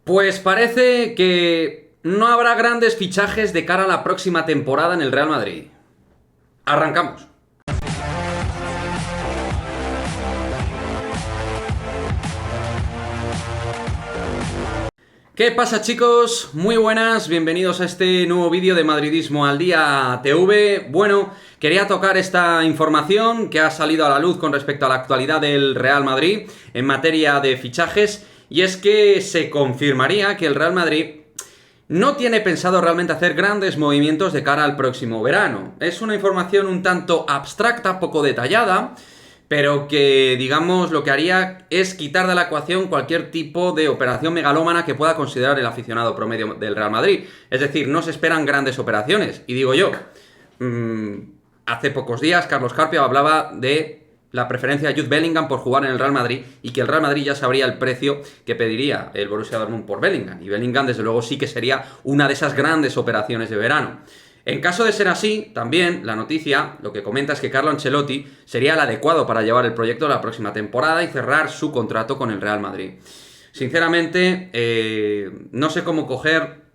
Pues parece que no habrá grandes fichajes de cara a la próxima temporada en el Real Madrid. Arrancamos. ¿Qué pasa, chicos? Muy buenas, bienvenidos a este nuevo vídeo de Madridismo al Día TV. Bueno, quería tocar esta información que ha salido a la luz con respecto a la actualidad del Real Madrid en materia de fichajes, y es que se confirmaría que el Real Madrid no tiene pensado realmente hacer grandes movimientos de cara al próximo verano. Es una información un tanto abstracta, poco detallada, pero que, digamos, lo que haría es quitar de la ecuación cualquier tipo de operación megalómana que pueda considerar el aficionado promedio del Real Madrid. Es decir, no se esperan grandes operaciones. Y digo yo, hace pocos días Carlos Carpio hablaba de la preferencia de Jude Bellingham por jugar en el Real Madrid y que el Real Madrid ya sabría el precio que pediría el Borussia Dortmund por Bellingham. Y Bellingham, desde luego, sí que sería una de esas grandes operaciones de verano. En caso de ser así, también la noticia lo que comenta es que Carlo Ancelotti sería el adecuado para llevar el proyecto a la próxima temporada y cerrar su contrato con el Real Madrid. Sinceramente, no sé cómo coger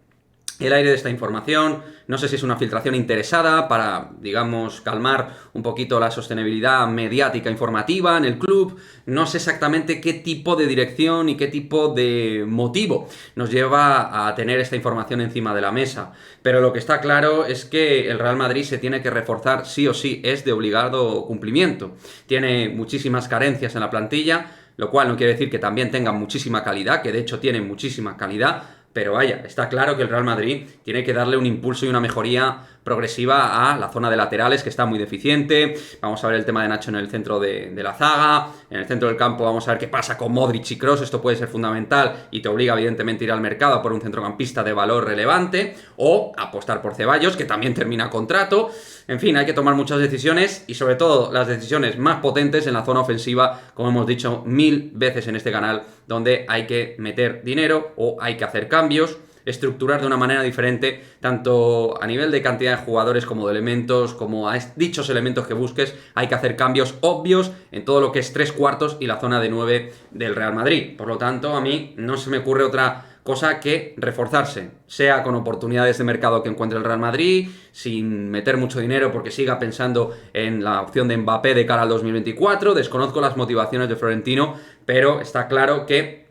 el aire de esta información, no sé si es una filtración interesada para, digamos, calmar un poquito la sostenibilidad mediática informativa en el club. No sé exactamente qué tipo de dirección y qué tipo de motivo nos lleva a tener esta información encima de la mesa. Pero lo que está claro es que el Real Madrid se tiene que reforzar sí o sí, es de obligado cumplimiento. Tiene muchísimas carencias en la plantilla, lo cual no quiere decir que también tengan muchísima calidad, que de hecho tienen muchísima calidad. Pero vaya, está claro que el Real Madrid tiene que darle un impulso y una mejoría progresiva a la zona de laterales, que está muy deficiente. Vamos a ver el tema de Nacho en el centro de la zaga. En el centro del campo vamos a ver qué pasa con Modric y Kroos. Esto puede ser fundamental y te obliga evidentemente a ir al mercado a por un centrocampista de valor relevante, o apostar por Ceballos, que también termina contrato. En fin, hay que tomar muchas decisiones y sobre todo las decisiones más potentes en la zona ofensiva, como hemos dicho 1000 veces en este canal, donde hay que meter dinero o hay que hacer cambios, estructurar de una manera diferente, tanto a nivel de cantidad de jugadores como de elementos, como a dichos elementos que busques. Hay que hacer cambios obvios en todo lo que es 3/4 y la zona de 9 del Real Madrid. Por lo tanto, a mí no se me ocurre otra cosa que reforzarse, sea con oportunidades de mercado que encuentre el Real Madrid, sin meter mucho dinero porque siga pensando en la opción de Mbappé de cara al 2024. Desconozco las motivaciones de Florentino, pero está claro que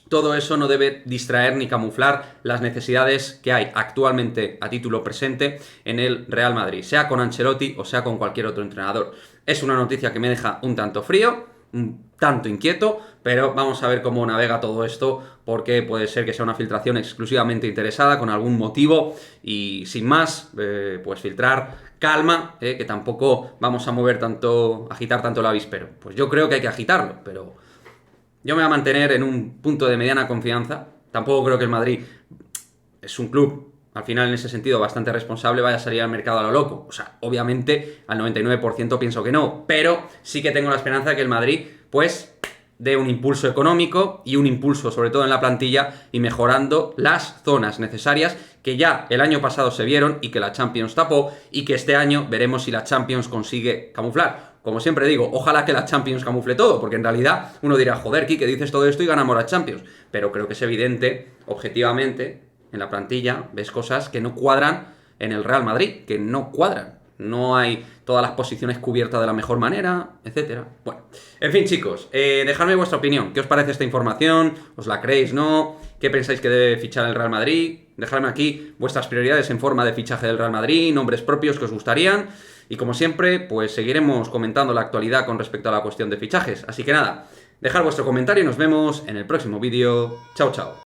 todo eso no debe distraer ni camuflar las necesidades que hay actualmente a título presente en el Real Madrid, sea con Ancelotti o sea con cualquier otro entrenador. Es una noticia que me deja un tanto frío, un tanto inquieto, pero vamos a ver cómo navega todo esto, porque puede ser que sea una filtración exclusivamente interesada con algún motivo y sin más, pues filtrar, calma, que tampoco vamos a mover tanto, agitar tanto el avispero. Pues yo creo que hay que agitarlo, pero yo me voy a mantener en un punto de mediana confianza. Tampoco creo que el Madrid es un club, al final, en ese sentido, bastante responsable, vaya a salir al mercado a lo loco. O sea, obviamente, al 99% pienso que no, pero sí que tengo la esperanza de que el Madrid, pues, dé un impulso económico y un impulso, sobre todo en la plantilla, y mejorando las zonas necesarias que ya el año pasado se vieron y que la Champions tapó, y que este año veremos si la Champions consigue camuflar. Como siempre digo, ojalá que la Champions camufle todo, porque en realidad uno dirá, joder, Quique, dices todo esto y ganamos la Champions. Pero creo que es evidente, objetivamente, en la plantilla ves cosas que no cuadran en el Real Madrid, que no cuadran. No hay todas las posiciones cubiertas de la mejor manera, etcétera. Bueno, en fin, chicos, dejadme vuestra opinión. ¿Qué os parece esta información? ¿Os la creéis, no? ¿Qué pensáis que debe fichar el Real Madrid? Dejadme aquí vuestras prioridades en forma de fichaje del Real Madrid, nombres propios que os gustarían. Y como siempre, pues seguiremos comentando la actualidad con respecto a la cuestión de fichajes. Así que nada, dejad vuestro comentario y nos vemos en el próximo vídeo. Chao, chao.